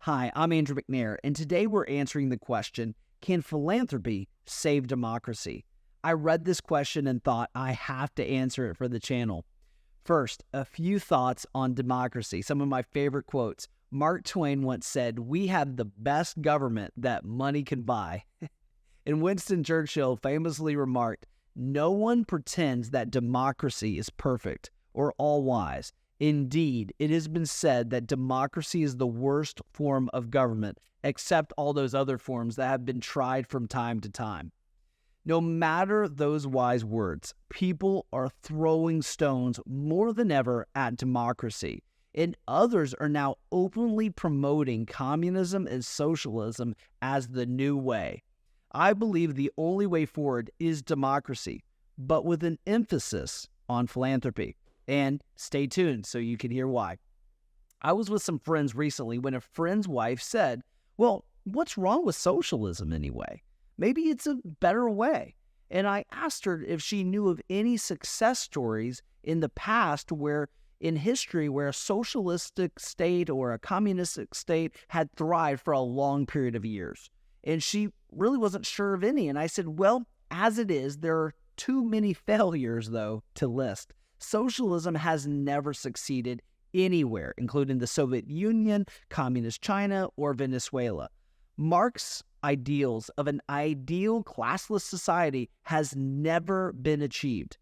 Hi, I'm Andrew McNair, and today we're answering the question, can philanthropy save democracy? I read this question and thought I have to answer it for the channel. First, a few thoughts on democracy, some of my favorite quotes. Mark Twain once said, "We have the best government that money can buy." And Winston Churchill famously remarked, "No one pretends that democracy is perfect or all-wise. Indeed, it has been said that democracy is the worst form of government, except all those other forms that have been tried from time to time." No matter those wise words, people are throwing stones more than ever at democracy, and others are now openly promoting communism and socialism as the new way. I believe the only way forward is democracy, but with an emphasis on philanthropy. And stay tuned so you can hear why. I was with some friends recently when a friend's wife said, "Well, what's wrong with socialism anyway? Maybe it's a better way." And I asked her if she knew of any success stories in the past in history where a socialistic state or a communistic state had thrived for a long period of years. And she really wasn't sure of any. And I said, well, as it is, there are too many failures, though, to list. Socialism has never succeeded anywhere, including the Soviet Union, Communist China, or Venezuela. Marx's ideals of an ideal classless society has never been achieved.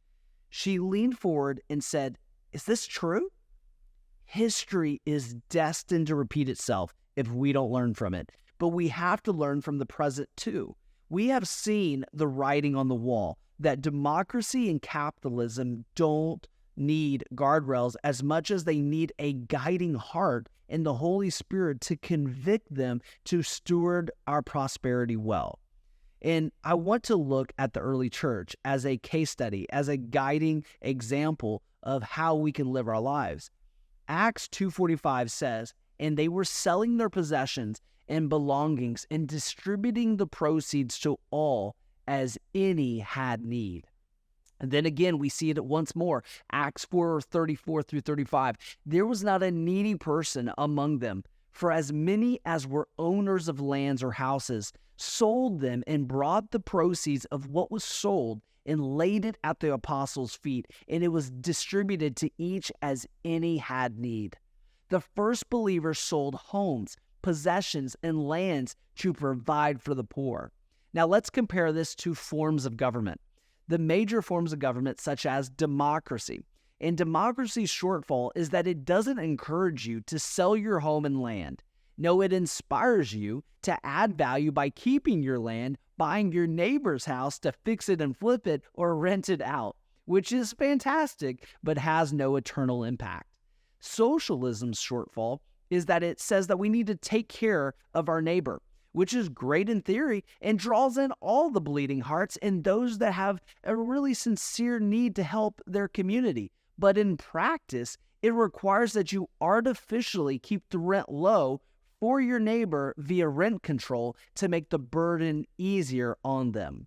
She leaned forward and said, "Is this true?" History is destined to repeat itself if we don't learn from it, but we have to learn from the present too. We have seen the writing on the wall that democracy and capitalism don't need guardrails as much as they need a guiding heart and the Holy Spirit to convict them to steward our prosperity well. And I want to look at the early church as a case study, as a guiding example of how we can live our lives. Acts 2:45 says, "And they were selling their possessions and belongings and distributing the proceeds to all as any had need." And then again, we see it once more. Acts 4:34 through 35. "There was not a needy person among them, for as many as were owners of lands or houses sold them and brought the proceeds of what was sold and laid it at the apostles' feet, and it was distributed to each as any had need." The first believers sold homes, possessions, and lands to provide for the poor. Now let's compare this to forms of government. The major forms of government, such as democracy. And democracy's shortfall is that it doesn't encourage you to sell your home and land. No, it inspires you to add value by keeping your land, buying your neighbor's house to fix it and flip it or rent it out, which is fantastic, but has no eternal impact. Socialism's shortfall is that it says that we need to take care of our neighbor, which is great in theory and draws in all the bleeding hearts and those that have a really sincere need to help their community. But in practice, it requires that you artificially keep the rent low for your neighbor via rent control to make the burden easier on them.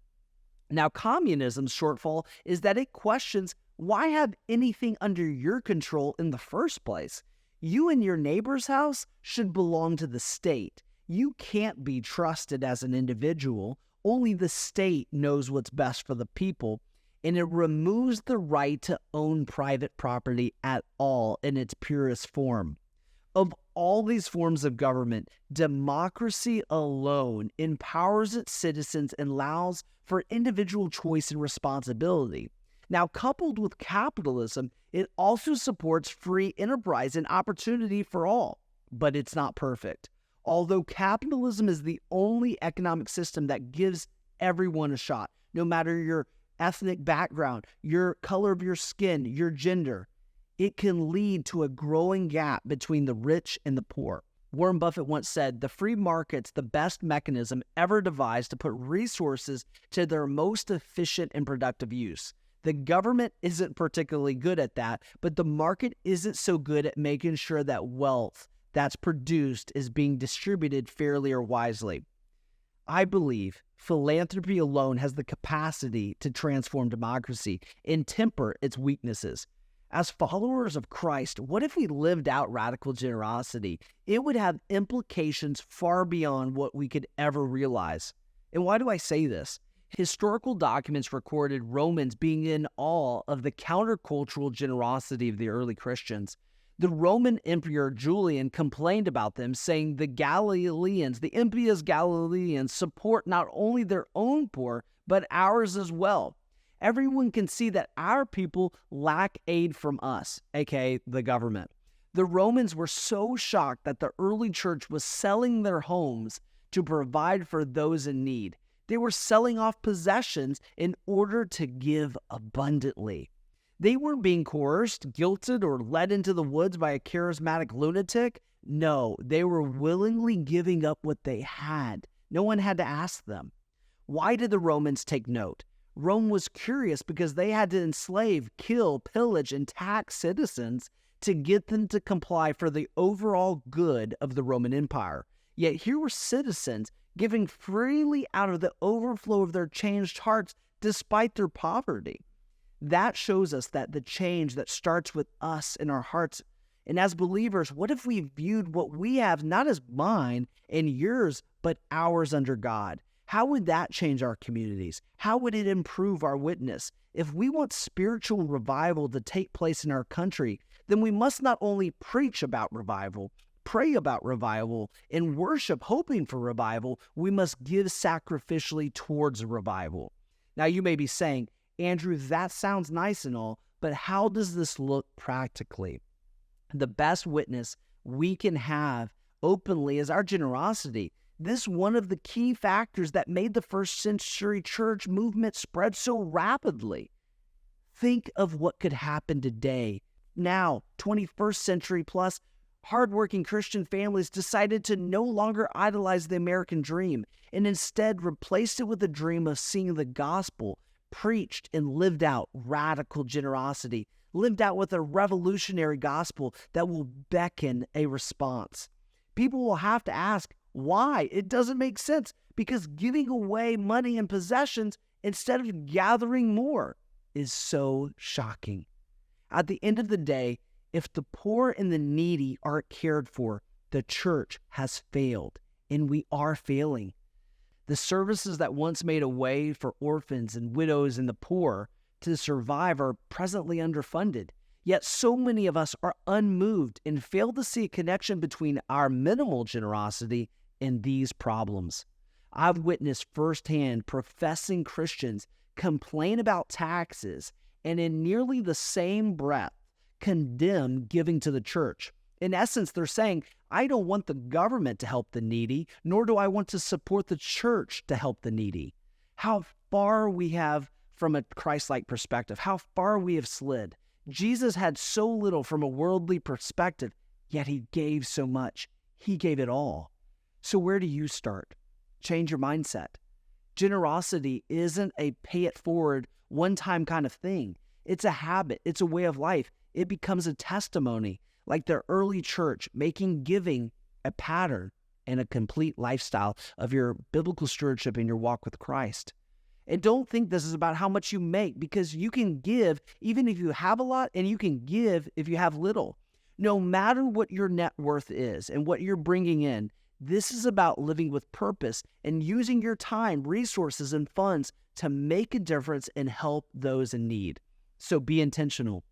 Now, communism's shortfall is that it questions, why have anything under your control in the first place? You and your neighbor's house should belong to the state. You can't be trusted as an individual. Only the state knows what's best for the people, and it removes the right to own private property at all in its purest form. Of all these forms of government, democracy alone empowers its citizens and allows for individual choice and responsibility. Now, coupled with capitalism, it also supports free enterprise and opportunity for all, but it's not perfect. Although capitalism is the only economic system that gives everyone a shot, no matter your ethnic background, your color of your skin, your gender, it can lead to a growing gap between the rich and the poor. Warren Buffett once said, "The free market's the best mechanism ever devised to put resources to their most efficient and productive use. The government isn't particularly good at that, but the market isn't so good at making sure that wealth that's produced is being distributed fairly or wisely." I believe philanthropy alone has the capacity to transform democracy and temper its weaknesses. As followers of Christ, what if we lived out radical generosity? It would have implications far beyond what we could ever realize. And why do I say this? Historical documents recorded Romans being in awe of the countercultural generosity of the early Christians. The Roman Emperor Julian complained about them, saying the impious Galileans support not only their own poor, but ours as well. Everyone can see that our people lack aid from us, aka the government. The Romans were so shocked that the early church was selling their homes to provide for those in need. They were selling off possessions in order to give abundantly. They weren't being coerced, guilted, or led into the woods by a charismatic lunatic. No, they were willingly giving up what they had. No one had to ask them. Why did the Romans take note? Rome was curious because they had to enslave, kill, pillage, and tax citizens to get them to comply for the overall good of the Roman Empire. Yet here were citizens giving freely out of the overflow of their changed hearts despite their poverty. That shows us that the change that starts with us in our hearts. And as believers, what if we viewed what we have not as mine and yours, but ours under God? How would that change our communities? How would it improve our witness? If we want spiritual revival to take place in our country, then we must not only preach about revival, pray about revival, and worship hoping for revival, we must give sacrificially towards revival. Now you may be saying, Andrew, that sounds nice and all, but how does this look practically? The best witness we can have openly is our generosity. This is one of the key factors that made the first century church movement spread so rapidly. Think of what could happen today. Now, 21st century plus, hardworking Christian families decided to no longer idolize the American dream and instead replaced it with a dream of seeing the gospel preached and lived out radical generosity, lived out with a revolutionary gospel that will beckon a response. People will have to ask, why? It doesn't make sense, because giving away money and possessions instead of gathering more is so shocking. At the end of the day, if the poor and the needy aren't cared for, the church has failed, and we are failing. The services that once made a way for orphans and widows and the poor to survive are presently underfunded. Yet so many of us are unmoved and fail to see a connection between our minimal generosity and these problems. I've witnessed firsthand professing Christians complain about taxes and in nearly the same breath condemn giving to the church. In essence, they're saying, I don't want the government to help the needy, nor do I want to support the church to help the needy. How far we have from a Christ-like perspective, how far we have slid. Jesus had so little from a worldly perspective, yet he gave so much. He gave it all. So where do you start? Change your mindset. Generosity isn't a pay it forward, one-time kind of thing. It's a habit. It's a way of life. It becomes a testimony, like the early church, making giving a pattern and a complete lifestyle of your biblical stewardship in your walk with Christ. And don't think this is about how much you make, because you can give even if you have a lot, and you can give if you have little. No matter what your net worth is and what you're bringing in, this is about living with purpose and using your time, resources, and funds to make a difference and help those in need. So be intentional.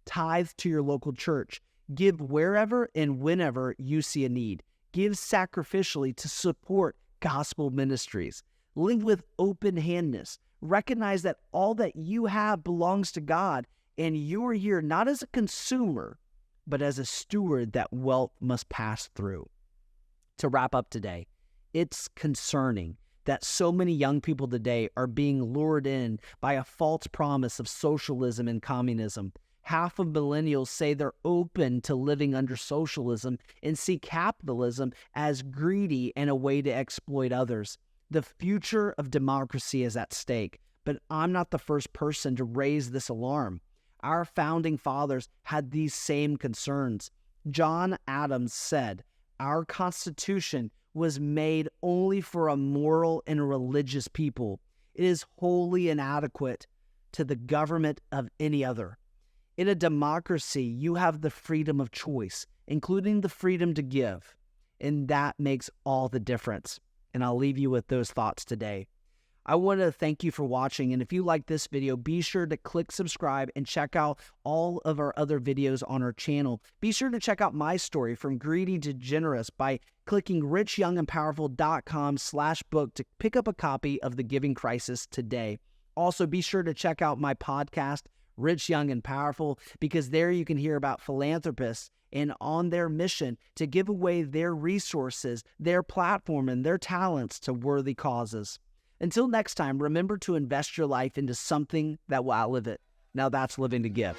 Tithe to your local church. Give wherever and whenever you see a need. Give sacrificially to support gospel ministries. Live with open-handedness. Recognize that all that you have belongs to God, and you are here not as a consumer, but as a steward that wealth must pass through. To wrap up today, it's concerning that so many young people today are being lured in by a false promise of socialism and communism. Half of millennials say they're open to living under socialism and see capitalism as greedy and a way to exploit others. The future of democracy is at stake, but I'm not the first person to raise this alarm. Our founding fathers had these same concerns. John Adams said, "Our Constitution was made only for a moral and religious people. It is wholly inadequate to the government of any other. In a democracy, you have the freedom of choice, including the freedom to give. And that makes all the difference. And I'll leave you with those thoughts today. I want to thank you for watching, and if you like this video, be sure to click subscribe and check out all of our other videos on our channel. Be sure to check out my story, From Greedy to Generous, by clicking richyoungandpowerful.com/book to pick up a copy of The Giving Crisis today. Also, be sure to check out my podcast, Rich, Young, and Powerful, because there you can hear about philanthropists and on their mission to give away their resources, their platform, and their talents to worthy causes. Until next time, remember to invest your life into something that will outlive it. Now that's living to give.